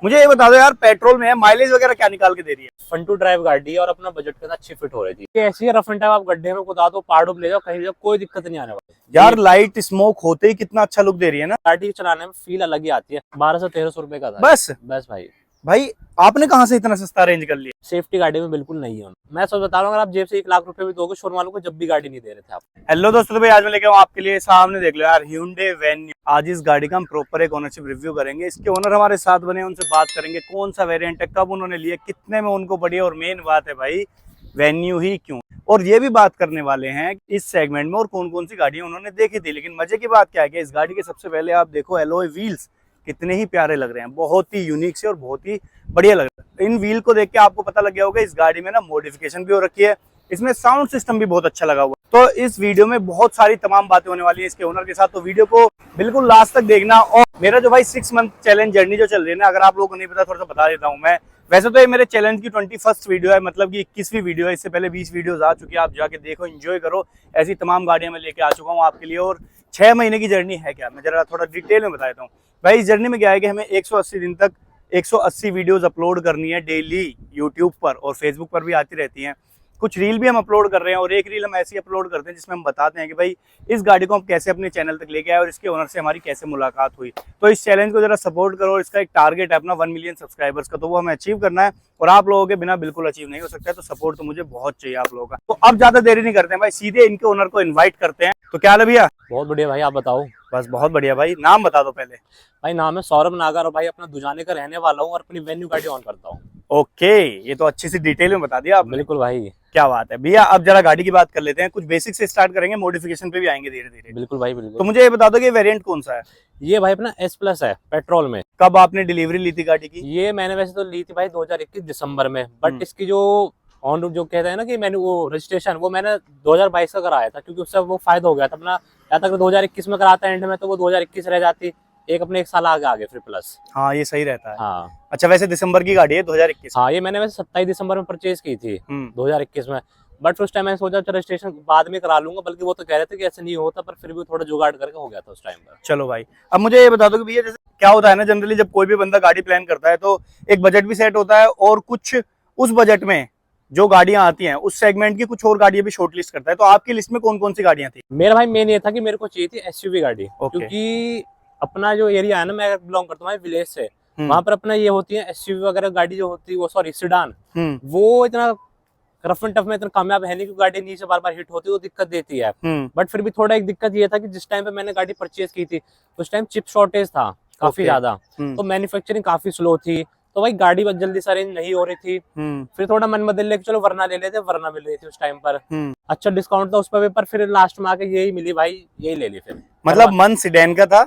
मुझे ये बता दो यार, पेट्रोल में है, माइलेज वगैरह क्या निकाल के दे रही है? फन टू ड्राइव गाड़ी है और अपना बजट के साथ अच्छी फिट हो रही थी। ये ऐसी है रफ एंड टफ, आप गड्ढे में कुदा दो, पहाड़ों पे ले जाओ, कहीं जाओ, कोई दिक्कत नहीं आने वाली। यार लाइट स्मोक होते ही कितना अच्छा लुक दे रही है ना। गाड़ी चलाने में फील अलग ही आती है। 1200-1300 रुपए का था बस भाई आपने कहाँ से इतना सस्ता रेंज कर लिया? सेफ्टी गाड़ी में बिल्कुल नहीं है। मैं सच बता रहा हूँ, अगर आप जेब से 1 लाख रुपए भी दोगे शोरूम वालों को, जब भी गाड़ी नहीं दे रहे थे आप। हेलो दोस्तों, तो भाई आज मैं लेके आऊँ आपके लिए, सामने देख लो यार, Hyundai Venue। आज इस गाड़ी का हम प्रॉपर एक ओनरशिप रिव्यू करेंगे। इसके ओनर हमारे साथ बने, उनसे बात करेंगे कौन सा वेरिएंट है, कब उन्होंने लिया, कितने में उनको पड़ी, और मेन बात है भाई वेन्यू ही क्यों। और ये भी बात करने वाले हैं इस सेगमेंट में और कौन कौन सी गाड़ियां उन्होंने देखी थी। लेकिन मजे की बात क्या है कि इस गाड़ी के सबसे पहले आप देखो एलॉय व्हील्स कितने ही प्यारे लग रहे हैं, बहुत ही यूनिक से और बहुत ही बढ़िया लग रहा है। इन व्हील को देख के आपको पता लग गया होगा इस गाड़ी में ना मॉडिफिकेशन भी हो रखी है। इसमें साउंड सिस्टम भी बहुत अच्छा लगा हुआ है। तो इस वीडियो में बहुत सारी तमाम बातें होने वाली है इसके ओनर के साथ, तो वीडियो को बिल्कुल लास्ट तक देखना। और मेरा जो भाई 6 मंथ चैलेंज जर्नी जो चल रही है ना, अगर आप लोगों को नहीं पता थोड़ा सा बता देता हूँ मैं। वैसे तो ये मेरे चैलेंज की 21st वीडियो है, मतलब कि 21वीं वीडियो है। इससे पहले 20 वीडियोस आ चुकी है, आप जाके देखो, एंजॉय करो। ऐसी तमाम गाड़ियां मैं लेके आ चुका हूँ आपके लिए। और 6 महीने की जर्नी है क्या, मैं जरा थोड़ा डिटेल में बता देता हूँ। भाई इस जर्नी में क्या है कि हमें 180 दिन तक 180 वीडियोस अपलोड करनी है डेली यूट्यूब पर, और फेसबुक पर भी आती रहती हैं। कुछ रील भी हम अपलोड कर रहे हैं, और एक रील हम ऐसी अपलोड करते हैं जिसमें हम बताते हैं कि भाई इस गाड़ी को हम कैसे अपने चैनल तक लेके आए और इसके ओनर से हमारी कैसे मुलाकात हुई। तो इस चैलेंज को जरा सपोर्ट करो। इसका एक टारगेट है अपना 1 मिलियन सब्सक्राइबर्स का, तो वो हमें अचीव करना है, और आप लोगों के बिना बिल्कुल अचीव नहीं हो सकता है। तो सपोर्ट तो मुझे बहुत चाहिए आप लोगों का। तो अब ज्यादा देरी नहीं करते हैं भाई, सीधे इनके ओनर को इन्वाइट करते हैं। तो क्या हाल है भैया? बहुत बढ़िया भाई, आप बताओ। बस बहुत बढ़िया भाई, नाम बता दो पहले। भाई नाम है सौरभ नागर, और भाई अपना दुजाने का रहने वाला हूँ और अपनी वेन्यू गाड़ी ऑन करता हूँ। ओके, ये तो अच्छी सी डिटेल में बता दिया आपने। बिल्कुल भाई, क्या बात है भैया। अब जरा गाड़ी की बात कर लेते हैं, कुछ बेसिक से स्टार्ट करेंगे, मॉडिफिकेशन पे भी आएंगे धीरे धीरे। बिल्कुल भाई बिल्कुल। तो मुझे ये बता दो कि वेरिएंट कौन सा है? ये भाई अपना S+ है पेट्रोल में। कब आपने डिलीवरी ली थी गाड़ी की? ये मैंने वैसे तो ली थी भाई 2021 दिसंबर में, बट इसकी जो ऑन जो कहते हैं ना कि मैंने वो रजिस्ट्रेशन वो मैंने 2022 का कराया था, क्योंकि उससे वो फायदा हो गया था अपना। या तक 2021 में कराता एंड में, तो वो 2021 रह जाती, अपने 1 साल आगे फिर प्लस। हाँ ये सही रहता है। हाँ अच्छा, वैसे दिसंबर की गाड़ी है 2021? हाँ, ये मैंने वैसे 27 दिसंबर में परचेज की थी 2021 में। बट उस टाइम मैंने सोचा रजिस्ट्रेशन बाद में करा लूंगा, बल्कि वो तो कह रहे थे कि ऐसे नहीं होता, पर फिर भी थोड़ा जुगाड़ करके हो गया था उस टाइम पर। चलो भाई, अब मुझे ये बता दो कि भैया जैसे क्या होता है ना, जनरली जब कोई भी बंदा गाड़ी प्लान करता है तो एक बजट भी सेट होता है, और कुछ उस बजट में जो गाड़ियां आती हैं उस सेगमेंट की कुछ और गाड़ियां भी शॉर्टलिस्ट करता है। तो आपकी लिस्ट में कौन कौन सी गाड़ियां थी? मेरा भाई मेन ये था कि मेरे को चाहिए थी SUV गाड़ी, ओके। क्योंकि अपना जो एरिया है ना, मैं बिलोंग करता हूँ विलेज से, वहां पर अपना ये होती है SUV वगैरह गाड़ी जो होती है, वो सॉरी सिडान, वो इतना रफ एंड टफ में इतना कामयाब है नहीं, क्योंकि गाड़ी नीचे बार बार हिट होती है, वो दिक्कत देती है। बट फिर भी थोड़ा एक दिक्कत ये था कि जिस टाइम पे मैंने गाड़ी परचेज की थी उस टाइम चिप शॉर्टेज था काफी ज्यादा, तो मैन्युफैक्चरिंग काफी स्लो थी, तो भाई गाड़ी बस जल्दी से अरेंज नहीं हो रही थी। फिर थोड़ा मन बदल ले, चलो वरना ले लेते, वरना मिल रही थी उस टाइम पर, अच्छा डिस्काउंट था उस पर फिर लास्ट में आके यही मिली भाई, यही ले ली फिर। मतलब मन सिडेन का था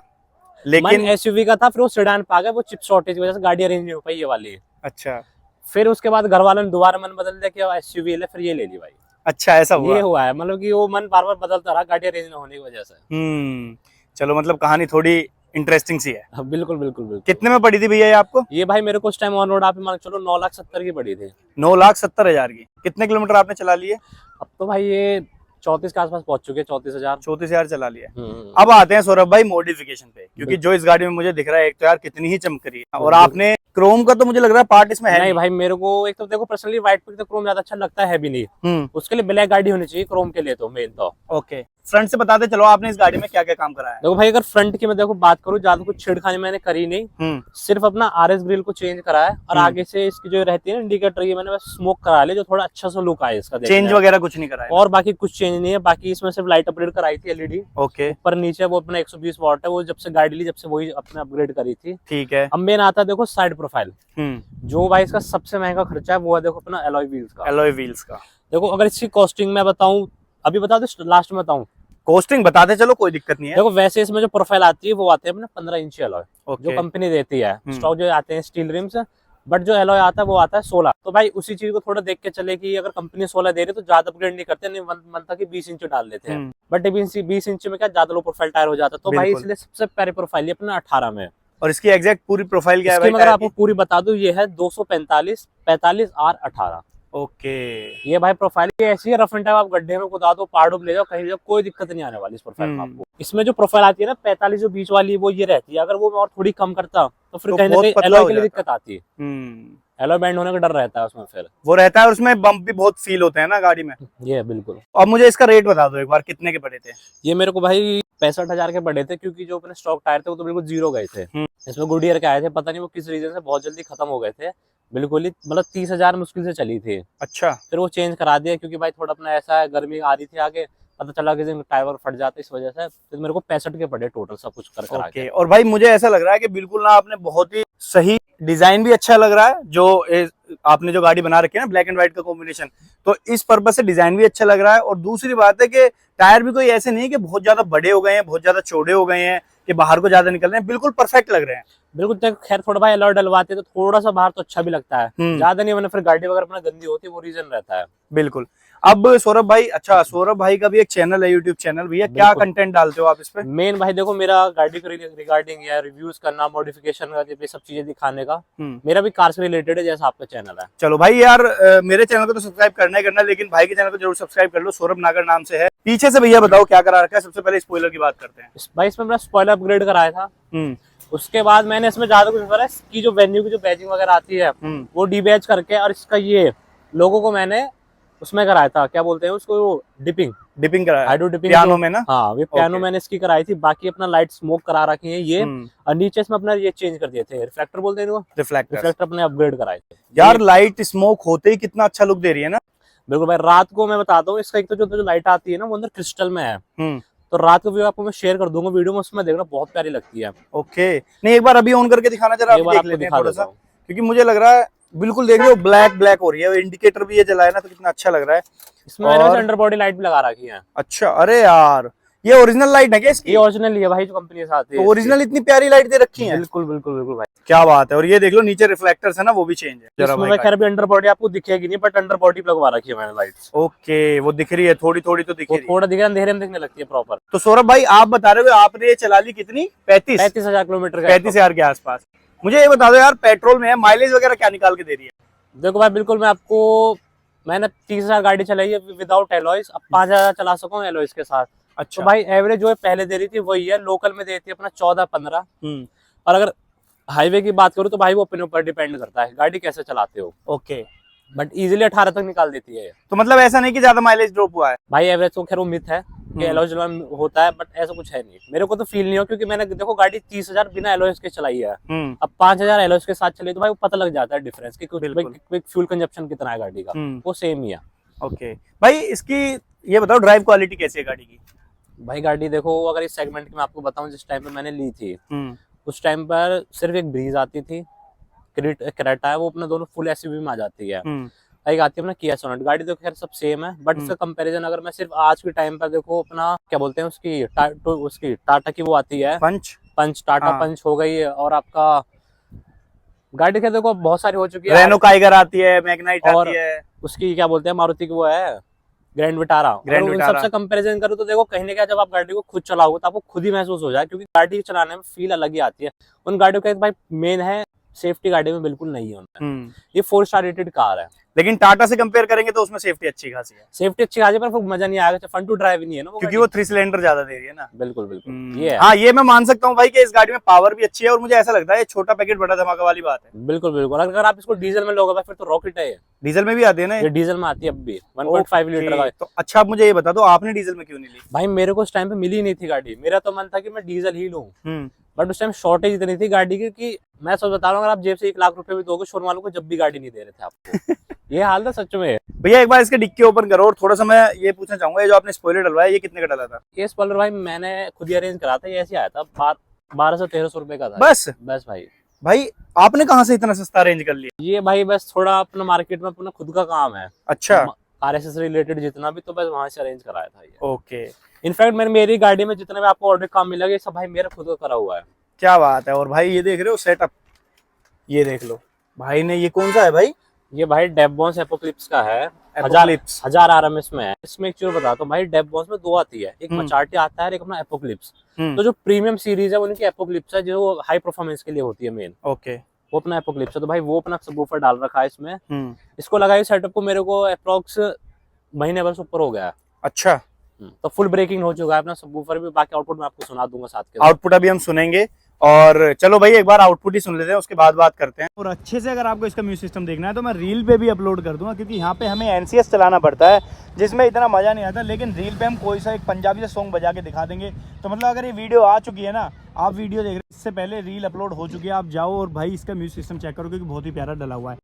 लेकिन SUV का था, फिर वो सिडान पे आ गया, वो चिप शॉर्टेज की वजह से गाड़ी अरेंज नहीं हो पाई ये वाली। अच्छा, फिर उसके बाद घर वालों ने दोबारा मन बदल दिया कि SUV ले, फिर ये ले ली भाई। अच्छा ऐसा हुआ? ये हुआ है, मतलब कि वो मन बार बार बदलता रहा गाड़ी अरेंज न होने की वजह से। चलो, मतलब कहानी थोड़ी इंटरेस्टिंग सी है। बिल्कुल बिल्कुल बिल्कुल। कितने में पड़ी थी भैया ये आपको? ये भाई मेरे को उस टाइम ऑन रोड आप मान चलो 9,70,000 की पड़ी थी। 9,70,000 की? कितने किलोमीटर आपने चला लिए? अब तो भाई ये 34 के आसपास पहुंच चुके हैं, 34,000। 34,000 चला लिया। अब आते हैं सौरभ भाई मॉडिफिकेशन पे, क्योंकि जो इस गाड़ी में मुझे दिख रहा है, एक तो यार कितनी ही चमक रही है, और आपने क्रोम का तो मुझे लग रहा है पार्ट इसमें है नहीं भाई, मेरे को एक तो देखो पर्सनली व्हाइट पे तो क्रोम ज्यादा अच्छा लगता है भी नहीं, उसके लिए ब्लैक गाड़ी होनी चाहिए क्रोम के लिए तो मेन तो। ओके, फ्रंट से बताते चलो आपने इस गाड़ी में क्या क्या काम करा है। देखो भाई, अगर फ्रंट की मैं देखो बात करूँ, ज्यादा कुछ छेड़खानी मैंने करी नहीं, सिर्फ अपना RS ग्रिल को चेंज करा है, और आगे से इसकी जो रहती है ना इंडिकेटर, ये मैंने बस स्मोक करा लिया, जो थोड़ा अच्छा सा लुक आए इसका। चेंज वगैरह कुछ नहीं करा है? और बाकी कुछ चेंज नहीं है, बाकी इसमें सिर्फ लाइट अपग्रेड कराई थी LED। ओके। ऊपर नीचे वो अपना 120 वाट है, वो जब से गाड़ी ली जब से वही अपने अपग्रेड करी थी। ठीक है। अब मेन आता है देखो साइड प्रोफाइल, जो भाई इसका सबसे महंगा खर्चा है वो है देखो अपना एलॉय व्हील्स का। एलॉय व्हील्स का देखो, अगर इसकी कॉस्टिंग में बताऊं, अभी बता दो लास्ट में बताऊं, कॉस्टिंग बताते चलो, कोई दिक्कत नहीं है। देखो वैसे इसमें जो प्रोफाइल आती है वो आते हैं अपने 15 इंच एलॉय, जो कंपनी देती है। स्टॉक जो आते हैं स्टील रिम्स, बट जो एलॉय आता है वो आता है 16। तो भाई उसी चीज को थोड़ा देख के चले कि अगर कंपनी 16 दे रही है तो ज्यादा अपग्रेड नहीं करते, नहीं मनता कि 20 इंच डाल देते हैं, बट 20 इंच में क्या ज्यादा लो प्रोफाइल टायर हो जाता है। तो भाई इसलिए सबसे प्यारी प्रोफाइल है अपना 18 में। और इसकी एग्जैक्ट पूरी प्रोफाइल क्या है भाई? अगर आपको पूरी बता दूं, ये है 245 45 R 18। ओके। ये भाई प्रोफाइल ये ऐसी है, रफ एंड टफ आप गड्ढे में कुदा दो, पहाड़ों पे ले जाओ, कहीं भी जाओ, कोई दिक्कत नहीं आने वाली इस प्रोफाइल में आपको। इसमें जो प्रोफाइल आती है ना 45 जो बीच वाली, वो ये रहती है। अगर वो मैं और थोड़ी कम करता तो फिर तो कहीं ना बहुत कहीं पतला एलॉय हो के लिए जाता। दिक्कत आती है। एलॉय बैंड होने का डर रहता है उसमें फिर। वो रहता है और उसमें बम्प भी बहुत फील होते हैं ना गाड़ी में। ये बिल्कुल। अब मुझे इसका रेट बता दो एक बार, कितने के पड़े थे? ये मेरे को भाई 65,000 के पड़े थे, क्योंकि जो अपने स्टॉक टायर थे वो तो बिल्कुल जीरो गए थे। इसमें गुडियर के आए थे, पता नहीं वो किस रीजन से बहुत जल्दी खत्म हो गए थे, बिल्कुल ही मतलब 30,000 मुश्किल से चली थी। अच्छा। फिर वो चेंज करा दिया, क्योंकि भाई थोड़ा अपना ऐसा है, गर्मी आ रही थी आगे, पता चला कि टायर फट जाता, इस वजह से फिर मेरे को 65 के पड़े टोटल सब कुछ कर करा के। और भाई मुझे ऐसा लग रहा है कि बिल्कुल ना आपने बहुत ही सही, डिजाइन भी अच्छा लग रहा है जो आपने जो गाड़ी बना रखी है ना ब्लैक एंड व्हाइट का कॉम्बिनेशन, तो इस पर्पज से डिजाइन भी अच्छा लग रहा है। और दूसरी बात है कि टायर भी कोई ऐसे नहीं है कि बहुत ज्यादा बड़े हो गए हैं, बहुत ज्यादा चौड़े हो गए हैं कि बाहर को ज्यादा निकल रहे हैं, बिल्कुल परफेक्ट लग रहे हैं। बिल्कुल। खैर थोड़ा भाई अलॉय डलवाते तो थोड़ा सा बाहर तो अच्छा भी लगता है, ज्यादा नहीं, वरना फिर गाड़ी वगैरह अपना गंदी होती है, वो रीजन रहता है। बिल्कुल। अब सौरभ भाई, अच्छा सौरभ भाई का भी एक चैनल है, यूट्यूब चैनल, भैया क्या कंटेंट डालते हो आप इस पे? मेन भाई देखो, मेरा गाड़ी के रिगार्डिंग या रिव्यूज करना, मॉडिफिकेशन का, ये सब चीजें दिखाने का, मेरा भी कार से रिलेटेड है, जैसा आपका चैनल है। चलो भाई यार, मेरे चैनल को तो सब्सक्राइब करना ही करना, लेकिन भाई के चैनल को जरूर सब्सक्राइब कर लो, सौरभ नागर नाम से है। पीछे से भैया बताओ क्या करा रखा है? सबसे पहले स्पॉइलर की बात करते हैं। भाई इसमें मैंने स्पॉइलर अपग्रेड कराया था, उसके बाद मैंने इसमें ज्यादा कुछ करा, इसकी जो वेन्यू की जो बैजिंग वगैरह आती है वो डीबैज करके, और इसका ये लोगों को मैंने उसमें कराया था, क्या बोलते हैं उसको, डिपिंग कराया, हाइड्रो डिपिंग पियानो में ना। हाँ, ये पियानो मैंने इसकी कराई थी। बाकी अपना लाइट स्मोक करा रखी है ये, और नीचे इसमें अपना ये चेंज कर दिए थे, रिफ्लेक्टर बोलते हैं इनको, रिफ्लेक्टर अपने अपग्रेड कराए थे। यार लाइट स्मोक होते ही कितना अच्छा लुक दे रही है ना। बिल्कुल भाई। रात को मैं बताता हूँ, इसका एक तो जो लाइट आती है ना वो अंदर क्रिस्टल में है, तो रात को भी आपको मैं शेयर कर दूंगा वीडियो में, उसमें देखना बहुत प्यारी लगती है। ओके, नहीं एक बार अभी ऑन करके दिखाना जरा, देख लेते हैं थोड़ा सा, क्योंकि मुझे लग रहा है बिल्कुल देख लो ब्लैक हो रही है, इंडिकेटर भी ये जलाया ना तो कितना अच्छा लग रहा है। इसमें मैंने अंडर बॉडी लाइट भी लगा रखी है। अच्छा, अरे यार ये ओरिजिनल लाइट है क्या इसकी? ये ओरिजिनल है भाई, जो कंपनी के साथ है। तो ओरिजिनल इतनी प्यारी लाइट दे रखी है। बिल्कुल बिल्कुल बिल्कुल भाई, क्या बात है। और ये देख लो नीचे रिफ्लेक्टर्स है ना, वो भी चेंज है जरा भाई। खैर अभी अंडर बॉडी आपको दिखेगी नहीं, बट अंडर बॉडी लगवा रखी है मैंने लाइट्स। ओके, वो दिख रही है, थोड़ी थोड़ी तो दिख रही है, थोड़ा दिख रहा है, अंधेरे में दिखने लगती है प्रॉपर। तो सौरभ भाई आप बता रहे हो आपने ये चला ली कितनी, 35,000 किलोमीटर, 35,000 के आसपास। मुझे ये बता दो यार, पेट्रोल में है, माइलेज वगैरह क्या निकाल के दे रही है? देखो भाई बिल्कुल, मैंने 30,000 गाड़ी चलाई है विदाउट एलॉयज, अब 5,000 चला सकूं एलॉयज के साथ। अच्छा। तो भाई एवरेज जो है पहले दे रही थी वही है, लोकल में देती है अपना 14-15, और अगर हाईवे की बात करूं तो भाई वो अपने ऊपर डिपेंड करता है गाड़ी कैसे चलाते हो। ओके, बट इजीली 18 तक निकाल देती है। तो मतलब ऐसा नहीं कि ज्यादा माइलेज ड्रॉप हुआ है भाई, एवरेज तो खैर वो मिथ है कि एलॉय होता है, बट ऐसा कुछ है नहीं, मेरे को तो फील नहीं हो, क्योंकि मैंने देखो गाड़ी 30,000 बिना एलॉयज के चलाई है, अब 5,000 एलॉयज के साथ चली तो भाई वो पता लग जाता है डिफरेंस कि फ्यूल कंजप्शन कितना है गाड़ी का, वो सेम ही है। ओके भाई, इसकी ये बताओ ड्राइव क्वालिटी कैसी है गाड़ी की? भाई गाड़ी देखो, अगर इस सेगमेंट की मैं आपको बताऊं, जिस टाइम पे मैंने ली थी उस टाइम पर सिर्फ एक ब्रीज आती थी, क्रेटा है, वो अपना दोनों फुल एसयूवी में आ जाती है, एक आती है अपना किया सोनेट। गाड़ी तो खैर सब सेम है, बट इसका कंपैरिजन अगर मैं सिर्फ आज के टाइम पर देखो, अपना क्या बोलते हैं उसकी टाटा की वो आती है पंच टाटा पंच हो गई है, और आपका गाड़ी के देखो बहुत सारी हो चुकी है, रेनो काइगर आती है, मैग्नाइट आती है, उसकी क्या बोलते हैं मारुति की वो है ग्रैंड विटारा। उन सबसे कंपैरिजन करूँ तो देखो कहीं ना कहीं जब आप गाड़ी को खुद चलाओगे तो आपको खुद ही महसूस हो जाए, क्योंकि गाड़ी चलाने में फील अलग ही आती है। उन गाड़ियों का भाई मेन है सेफ्टी, गाड़ी में बिल्कुल नहीं है। ये 4 स्टार रेटेड कार है, लेकिन टाटा से कंपेयर करेंगे तो उसमें सेफ्टी अच्छी खासी है। सेफ्टी अच्छी खासी, पर मजा नहीं आएगा, फन टू ड्राइव नहीं है ना, क्योंकि वो 3 सिलेंडर ज्यादा दे रही है ना। बिल्कुल बिल्कुल, ये हाँ, ये मैं मान सकता हूँ भाई कि इस गाड़ी में पावर भी अच्छी है, और मुझे ऐसा लगता है ये छोटा पैकेट बड़ा धमाका वाली बात है। बिल्कुल बिल्कुल। अगर आप इसको डीजल में लोगे फिर तो रॉकेट है। डीजल में भी आती है ना? ये डीजल में आती है अब भी, 1.5 लीटर का। तो अच्छा, आप मुझे ये बता दो आपने डीजल में क्यों नहीं ली? भाई मेरे को उस टाइम पे मिली नहीं थी गाड़ी, मेरा तो मन था कि मैं डीजल ही लूं, बट उस टाइम शॉर्टेज इतनी थी गाड़ी की कि मैं सच बता रहा हूँ, अगर आप जेब से 1 लाख रुपए भी दोगे शोरूम वालों को, जब भी गाड़ी नहीं दे रहे थे आपको। ये हाल था सच में। भैया एक बार इसके डिक्की ओपन करो, और थोड़ा सा मैं ये पूछना चाहूंगा, ये जो आपने स्पॉइलर डलवाया ये कितने का डला था? ये स्पॉइलर भाई मैंने खुद ही अरेंज करा था, ये ऐसे आया था 1200-1300 रुपए का था। बस भाई आपने कहाँ से इतना सस्ता अरेंज कर लिया? ये भाई बस थोड़ा अपना मार्केट में अपना खुद का काम है। अच्छा, कार एसेसरी रिलेटेड जितना भी, तो बस वहां से अरेंज कराया था ये। ओके। इनफैक्ट मेरी गाड़ी में जितना भी आपको ऑर्डर काम मिलेगा ये सब भाई मेरा खुद का करा हुआ है। क्या बात है। और भाई ये देख रहे हो सेटअप, ये देख लो भाई ने, ये कौन सा है भाई? ये भाई डेबॉन्स एपोक्लिप्स का है, 1000 RMS में है। इसमें एक चीज बताता हूँ भाई, डेबॉन्स में 2 आती है, एक मचार्टी आता है और एक अपना एपोक्लिप्स। तो जो प्रीमियम सीरीज है उनकी एपोक्लिप्स है, जो हाई परफॉर्मेंस के लिए होती है मेन। ओके। वो अपना एपोक्लिप्स है, तो भाई वो अपना सबवूफर डाल रखा है इसमें। इसको लगाए सेटअप को मेरे को अप्रोक्स महीने भर से ऊपर हो गया है। अच्छा, तो फुल ब्रेकिंग हो चुका है अपना सबवूफर भी। बाकी आउटपुट मैं आपको सुना दूंगा साथ के। आउटपुट अभी हम सुनेंगे, और चलो भाई एक बार आउटपुट ही सुन लेते हैं, उसके बाद बात करते हैं। और अच्छे से अगर आपको इसका म्यूजिक सिस्टम देखना है तो मैं रील पे भी अपलोड कर दूंगा, क्योंकि यहाँ पे हमें एनसीएस चलाना पड़ता है जिसमें इतना मजा नहीं आता, लेकिन रील पे हम कोई सा एक पंजाबी सा सॉन्ग बजा के दिखा देंगे। तो मतलब अगर ये वीडियो आ चुकी है ना, आप वीडियो देख रहे हैं, इससे पहले रील अपलोड हो चुकी है, आप जाओ और भाई इसका म्यूजिक सिस्टम चेक करो, क्योंकि बहुत ही प्यारा डला हुआ है।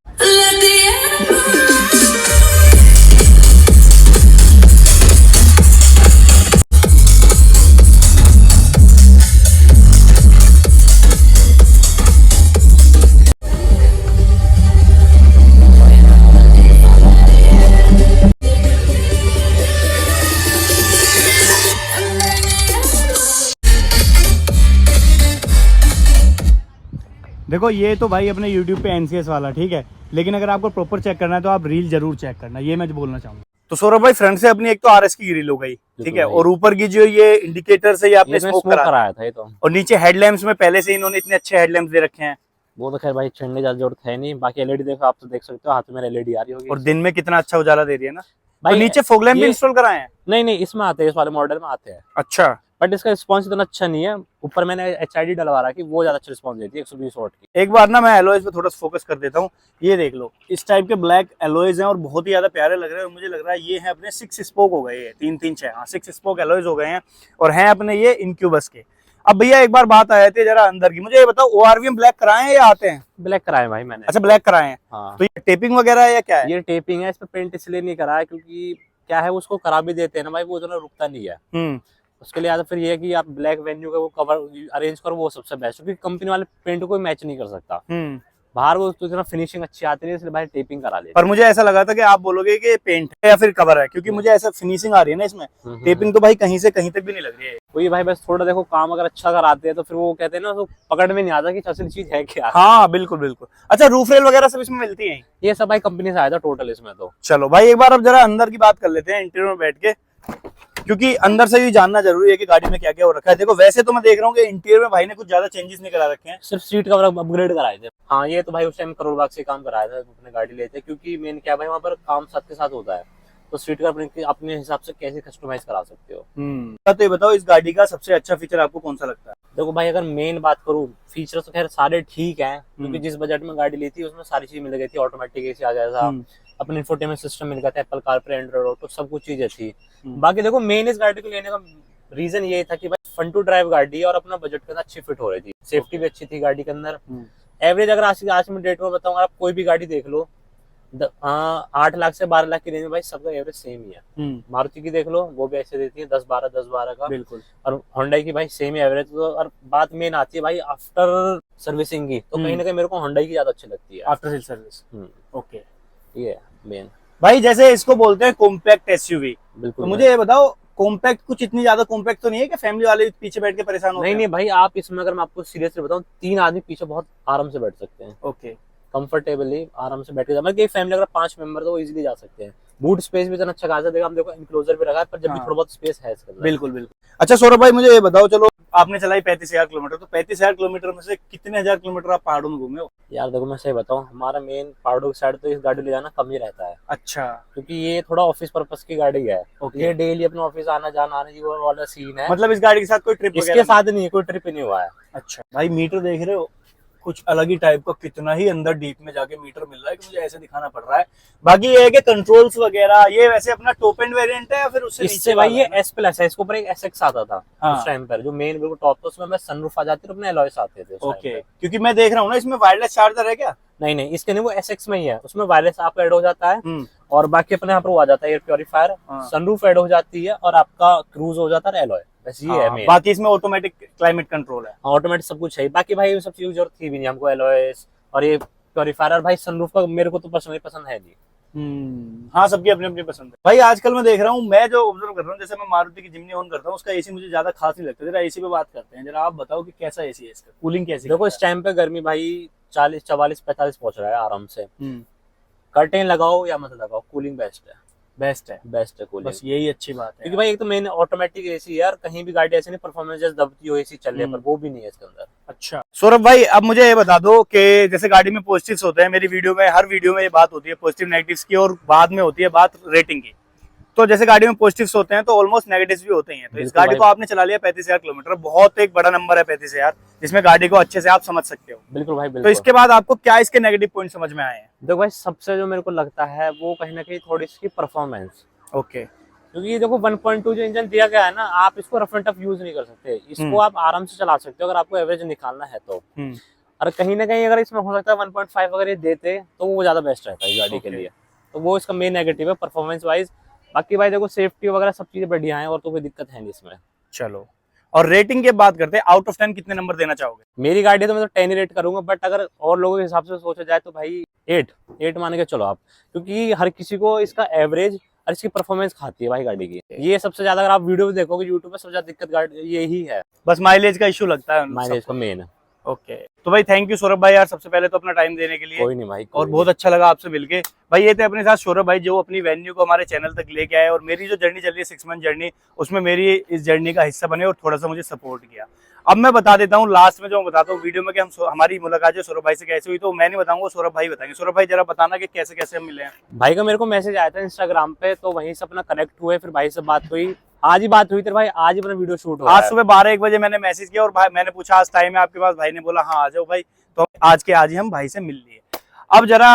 देखो ये तो भाई अपने YouTube पे एनसीएस वाला ठीक है, लेकिन अगर आपको प्रॉपर चेक करना है तो आप रील जरूर चेक करना, ये मैं बोलना चाहूंगा। तो सौरभ भाई फ्रंट से अपनी एक तो आरएस की ग्रिल हो गई, ठीक है, और ऊपर की जो ये इंडिकेटर से ये आपने स्मोक कराया था, तो और नीचे हेडलैम्प्स में पहले से इन्होंने इतने अच्छे हेडलैम्प्स दे रखे हैं। वो तो खैर भाई छेड़ने ज्यादा जरूरत है नहीं। बाकी एलईडी देखो, आप तो देख सकते हो हाथ में एलईडी आ रही होगी, और दिन में कितना अच्छा उजाला दे रही है ना भाई। तो नीचे फॉग लैंप भी इंस्टॉल कराए हैं? नहीं, इसमें आते हैं, इस वाले मॉडल में आते हैं। अच्छा, बट इसका रिस्पॉन्स इतना अच्छा नहीं है। ऊपर मैंने एचआईडी डलवा रहा कि वो ज्यादा अच्छा रिस्पॉन्स देती है 120 वॉट की। एक बार ना मैं एलॉयज पे थोड़ा फोकस कर देता हूँ, ये देख लो, इस टाइप के ब्लैक एलॉयज हैं और बहुत ही ज्यादा प्यारे लग रहे हैं। और मुझे लग रहा है ये है अपने 6 स्पोक हो गए, 3-3-6 6 स्पोक एलॉयज हो गए हैं, और हैं अपने ये इनक्यूबस के। अब भैया एक बार बात आ जाती है जरा अंदर की, मुझे ये बताओ ओआरवीएम ब्लैक कराए हैं या आते हैं? ब्लैक कराए भाई मैंने। अच्छा, ब्लैक कराए हैं। हाँ। तो ये टेपिंग वगैरह है या क्या है? ये टेपिंग है, इस पे पेंट इसलिए नहीं करा है क्योंकि क्या है, उसको करा भी देते हैं ना भाई, वो जो ना रुकता नहीं है। उसके लिए या तो फिर ये है कि आप ब्लैक वेन्यू का वो कवर अरेंज करो, वो सबसे बेस्ट, क्योंकि कंपनी वाले पेंट को मैच नहीं कर सकता। बाहर वो तो इतना फिनिशिंग अच्छी आती है, इसलिए भाई टेपिंग करा ले। पर मुझे ऐसा लगा था कि आप बोलोगे कि पेंट है या फिर कवर है, क्योंकि मुझे ऐसा फिनिशिंग आ रही है ना इसमें, टेपिंग तो भाई कहीं से कहीं तक भी नहीं लग रही है। वही भाई, बस थोड़ा देखो काम अगर अच्छा कराते हैं तो फिर वो कहते हैं ना, तो पकड़ में नहीं आता कि असली चीज है क्या। हाँ बिल्कुल बिल्कुल। अच्छा, रूफ रेल वगैरह सब इसमें मिलती है? ये सब भाई कंपनी से आया था टोटल इसमें। तो चलो भाई एक बार अब जरा अंदर की बात कर लेते हैं, इंटीरियर में बैठ के, क्योंकि अंदर से भी जानना जरूरी है कि गाड़ी में क्या क्या हो रखा है। देखो वैसे तो मैं देख रहा हूँ कि इंटीरियर में भाई ने कुछ ज्यादा चेंजेस नहीं करा रखे हैं, सिर्फ सीट कवर अपग्रेड कराए थे। हाँ, ये तो भाई उस टाइम करोड़ बाग से काम कराया था, अपने गाड़ी लेते, क्योंकि मेन क्या भाई वहाँ पर काम साथ के साथ होता है, तो सीट कवर अपने हिसाब से कैसे कस्टमाइज करा सकते हो। तो ये बताओ इस गाड़ी का सबसे अच्छा फीचर आपको कौन सा लगता है? देखो भाई, अगर मेन बात करूँ, फीचर तो खैर सारे ठीक हैं, क्योंकि जिस बजट में गाड़ी ली थी उसमें सारी चीज मिल गई थी। ऑटोमेटिक एसी आ गया था, अपने इंफोटेनमेंट सिस्टम मिल गया था, एप्पल कारप्ले, एंड्रॉइड ऑटो, सब कुछ चीजें थी। बाकी देखो मेन इस गाड़ी को लेने का रीजन ये था कि भाई फन टू ड्राइव गाड़ी है और अपना बजट के अंदर अच्छी फिट हो रही थी, सेफ्टी भी अच्छी थी गाड़ी के अंदर। एवरेज अगर आज में डेट में बताऊँ, आप कोई भी गाड़ी देख लो, 8 लाख से 12 लाख की रेंज में भाई सबका एवरेज सेम ही है। मारुति की देख लो, वो भी ऐसे देती है 10-12 का बिल्कुल, और होंडा की भाई सेम ही एवरेज। तो और बात मेन आती है भाई आफ्टर सर्विसिंग की, तो कहीं ना कहीं मेरे को होंडा की ज्यादा अच्छी लगती है आफ्टर सर्विस। ओके, ये मेन भाई जैसे इसको बोलते हैं कॉम्पैक्ट एसयूवी, बिल्कुल। तो मुझे ये बताओ कॉम्पैक्ट कुछ इतनी ज्यादा कॉम्पैक्ट तो नहीं है कि फैमिली वाले पीछे बैठ के परेशान होते हैं? नहीं भाई, आप इसमें अगर मैं आपको सीरियसली बताऊं, 3 आदमी पीछे बहुत आराम से बैठ सकते हैं। ओके, कंफर्टेबली आराम से बैठ के, मतलब कि फैमिली अगर 5 मेंबर तो वो इजीली जा सकते हैं। बूट स्पेस भी इतना अच्छा खासा देगा, हम देखो इनक्लोजर भी रखा है, पर जब भी थोड़ा बहुत स्पेस है इसके अंदर। बिल्कुल बिल्कुल। अच्छा सौरभ भाई मुझे ये बताओ, चलो आपने चलाई 35,000 किलोमीटर, तो 35,000 किलोमीटर में से कितने हजार किलोमीटर आप पहाड़ों में घूमे हो? यार देखो मैं सही बताऊं, हमारा मेन पहाड़ों की साइड तो इस गाड़ी ले जाना कम ही रहता है। अच्छा, क्योंकि ये थोड़ा ऑफिस पर्पस की गाड़ी है। ये डेली अपने ऑफिस आना जाना आने वाला सीन है। मतलब इस गाड़ी के साथ कोई ट्रिप इसके साथ नहीं है, कोई ट्रिप नहीं हुआ है। अच्छा भाई, मीटर देख रहे हो कुछ अलग ही टाइप का, कितना ही अंदर डीप में जाके मीटर मिल रहा है कि मुझे ऐसे दिखाना पड़ रहा है। बाकी ये है कि कंट्रोल्स वगैरह ये वैसे अपना टॉप एंड वेरिएंट है या फिर उससे इससे भाई ये S प्लस है, इसके ऊपर एक SX आता था उस टाइम पर, जो मेन बिल्कुल टॉप था, उसमें सनरूफ आ जाती है, अपने एलॉयस आते थे। ओके, क्योंकि मैं देख रहा हूँ ना इसमें वायरलेस चार्जर है क्या? नहीं, इसके नहीं, वो SX में ही है, उसमें वायरलेस आपका ऐड हो जाता है, और बाकी अपने यहाँ पर वो आ जाता है एयर प्योरीफायर, सनरूफ ऐड हो जाती है, और आपका क्रूज हो जाता है एलॉय। बस ये है मेन। बाकी इसमें ऑटोमेटिक क्लाइमेट कंट्रोल है। ऑटोमेटिक सब कुछ है। बाकी भाई सब चीज जरूरत थी भी नहीं हमको, एलॉयस और ये प्योरीफायर। भाई सनरूफ का मेरे को तो पर्सनली पसंद है नहीं। हाँ, सबकी अपनी अपनी पसंद है भाई। आजकल मैं देख रहा हूँ, मैं जो ऑब्जर्व कर रहा हूँ, जैसे मैं मारुति की जिम्नी ऑन करता हूँ, उसका एसी मुझे ज्यादा खास नहीं लगता। जरा एसी पे बात करते हैं, जरा आप बताओ कि कैसा एसी है इसका, कूलिंग कैसी? देखो इस टाइम पे गर्मी भाई 40, 44, 45 पहुंच रहा है आराम से। कर्टेन लगाओ या मत लगाओ, कूलिंग बेस्ट है। बेस्ट है। बेस्ट है कूलिंग। बस यही अच्छी बात है क्योंकि भाई एक तो मेन ऑटोमेटिक एसी यार, कहीं भी गाड़ी ऐसी नहीं परफॉर्मेंस जैसे दबती हो एसी चलने पर, वो भी नहीं है इसके अंदर। अच्छा सौरभ भाई, अब मुझे ये बता दो कि जैसे गाड़ी में पॉजिटिव्स होते हैं, मेरी वीडियो में हर वीडियो में ये बात होती है पॉजिटिव नेगेटिव्स की, और बाद में होती है बात रेटिंग की। तो जैसे गाड़ी में पॉजिटिव्स होते हैं तो ऑलमोस्ट नेगेटिव्स भी होते हैं। तो इस गाड़ी को आपने चला लिया 35,000 किलोमीटर, बहुत एक बड़ा नंबर है 35,000, जिसमें गाड़ी को अच्छे से आप समझ सकते हो। बिल्कुल भाई बिल्कुल। तो इसके बाद आपको क्या इसके नेगेटिव पॉइंट समझ में आए हैं? देखो भाई, सबसे जो मेरे को लगता है वो कहीं ना कहीं थोड़ी इसकी परफॉर्मेंस। ओके। क्योंकि ये देखो 1.2 जो इंजन दिया गया है ना, आप इसको रफ एंड टफ यूज नहीं कर सकते, इसको आप आराम से चला सकते हो अगर आपको एवरेज निकालना है तो। और कहीं ना कहीं अगर इसमें हो सकता है 1.5 अगर ये देते तो वो ज्यादा बेस्ट रहता है इस गाड़ी के लिए। तो वो इसका मेन नेगेटिव है परफॉर्मेंस वाइज। बाकी भाई देखो सेफ्टी वगैरह सब चीजें बढ़िया है, और तो कोई दिक्कत है नहीं इसमें। चलो, और रेटिंग की बात करते हैं, आउट ऑफ 10 कितने नंबर देना चाहोगे? मेरी गाड़ी तो मैं तो 10 ही रेट करूंगा, बट अगर और लोगों के हिसाब से सोचा जाए तो भाई 8 मान के चलो आप। क्योंकि हर किसी को इसका एवरेज और इसकी परफॉर्मेंस खाती है भाई गाड़ी की। ये सबसे ज्यादा अगर आप वीडियो देखोगे यूट्यूब पे, सबसे ज्यादा दिक्कत गाड़ी यही है, बस माइलेज का इशू लगता है माइलेज का मेन। ओके। तो भाई थैंक यू सौरभ भाई यार, सबसे पहले तो अपना टाइम देने के लिए। कोई नहीं भाई, और बहुत अच्छा लगा आपसे मिलके। भाई ये थे अपने साथ सौरभ भाई, जो अपनी वेन्यू को हमारे चैनल तक लेके आए, और मेरी जो जर्नी चल रही है 6 मंथ जर्नी, उसमें मेरी इस जर्नी का हिस्सा बने और थोड़ा सा मुझे सपोर्ट किया। अब मैं बता देता हूँ लास्ट में, जो मैं बताता हूँ वीडियो में कि हमारी मुलाकात जो सौरभ भाई से कैसे हुई, तो मैं नहीं बताऊंगा, सौरभ भाई बताएंगे। सौरभ भाई जरा बताना कि कैसे कैसे हम मिले हैं। भाई का मेरे को मैसेज आया था इंस्टाग्राम पे, तो वहीं से अपना कनेक्ट हुए, फिर भाई से बात हुई, आज ही बात हुई थी भाई, आज ही अपना वीडियो शूट हो रहा है। आज सुबह 12-1 बजे मैंने मैसेज किया, और भाई मैंने पूछा आज टाइम है आपके पास? भाई ने बोला हाँ आ जाओ भाई। तो आज के आज ही हम भाई से मिल लिए। अब जरा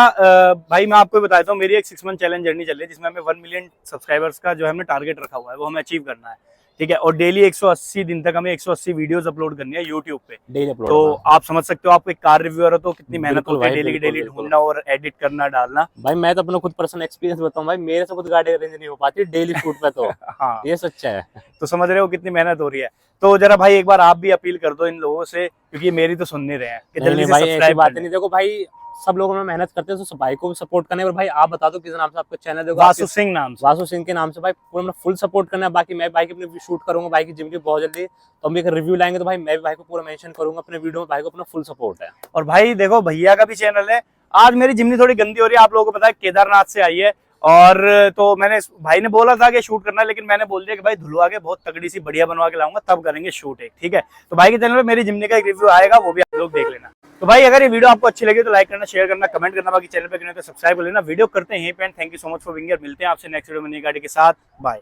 भाई मैं आपको बताता हूँ, मेरी एक 6 मंथ चैलेंज जर्नी चल रही है, जिसमें हमें 1 मिलियन सब्सक्राइबर्स का जो है हमने टारगेट रखा हुआ है, वो हमें अचीव करना है। ठीक है, और डेली 180 दिन तक हमें 180 वीडियोस अपलोड करनी है यूट्यूब पे डेली अपलोड। तो आप समझ सकते हो, आप एक कार रिव्यूअर हो तो कितनी मेहनत बिल्कुल होती है, भाई, डेली की डेली बिल्कुल। ढूंढना और एडिट करना डालना। भाई मैं तो अपना खुद पर्सनल एक्सपीरियंस बताऊं भाई, मेरे से खुद गाड़ी अरेंज नहीं हो पाती डेली शूट पे तो। हाँ, ये सच्चा है। तो समझ रहे हो कितनी मेहनत हो रही है। तो जरा भाई एक बार आप भी अपील कर दो इन लोगों से, क्योंकि ये मेरी तो सुन नहीं रहे हैं कि नहीं जल्दी से भाई ऐसी सब्सक्राइब बात कर नहीं। देखो भाई सब लोगों में मेहनत करते हैं, तो भाई को भी सपोर्ट करने। और भाई आप बता दो किस नाम से आपका चैनल है? वासु सिंह नाम से। वासु सिंह के नाम से भाई पूरा फुल सपोर्ट करना है। बाकी मैं भाई की अपनी शूट करूंगा भाई की जिम की बहुत जल्दी, तो हम भी एक रिव्यू लाएंगे तो भाई मैं भी भाई को पूरा मेंशन करूंगा अपने वीडियो में। भाई को अपना फुल सपोर्ट है। और भाई देखो भैया का भी चैनल है। आज मेरी जिमनी थोड़ी गंदी हो रही है, आप लोगों को पता है केदारनाथ से आई है, और तो मैंने भाई ने बोला था कि शूट करना है, लेकिन मैंने बोल दिया कि भाई धुलवा के बहुत तगड़ी सी बढ़िया बनवा के लाऊंगा, तब करेंगे शूट एक। ठीक है, तो भाई के चैनल पे मेरी जिमनी का एक रिव्यू आएगा, वो भी आप लोग देख लेना। तो भाई अगर ये वीडियो आपको अच्छी लगी तो लाइक करना, शेयर करना, कमेंट करना, बाकी चैनल पे करना तो सब्सक्राइब कर लेना। वीडियो करते हैं यहीं पे, thank you so much for being here. मिलते हैं आपसे नेक्स्ट वीडियो में नई गाड़ी के साथ। बाय।